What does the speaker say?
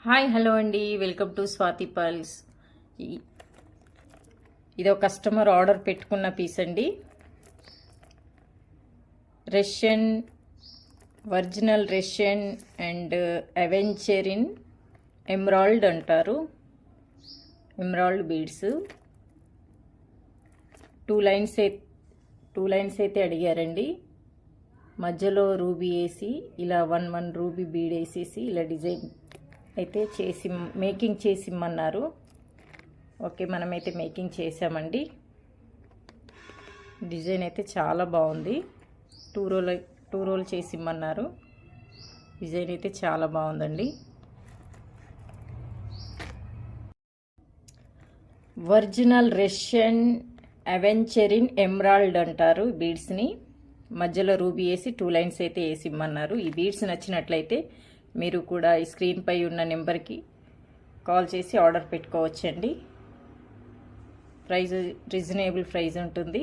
Hi hello అండి, welcome to Swathi pulse. ఇది ఒక కస్టమర్ ఆర్డర్ పెట్టుకున్న పీస్ అండి. Russian original Russian and అవెంచరిన్ emerald అంటారు. ఎమరాల్డ్ బీడ్స్ టూ లైన్స్ అయితే అడిగారండి. మధ్యలో రూబీ వేసి ఇలా వన్ రూబీ బీడ్ వేసేసి ఇలా డిజైన్ అయితే మేకింగ్ చేసి ఇమ్మన్నారు. ఓకే, మనమైతే మేకింగ్ చేసామండి. డిజైన్ అయితే చాలా బాగుంది. టూ రోల్ చేసి ఇమ్మన్నారు. డిజైన్ అయితే చాలా బాగుందండి. ఒరిజినల్ రష్యన్ అవెంచరిన్ ఎమరాల్డ్ అంటారు బీడ్స్ని. మధ్యలో రూబీ వేసి 2 లైన్స్ అయితే వేసి ఇమ్మన్నారు. ఈ బీడ్స్ నచ్చినట్లయితే మీరు కూడా ఈ స్క్రీన్పై ఉన్న నెంబర్కి కాల్ చేసి ఆర్డర్ పెట్టుకోవచ్చండి. ప్రైస్ రీజనబుల్ ప్రైస్ ఉంటుంది.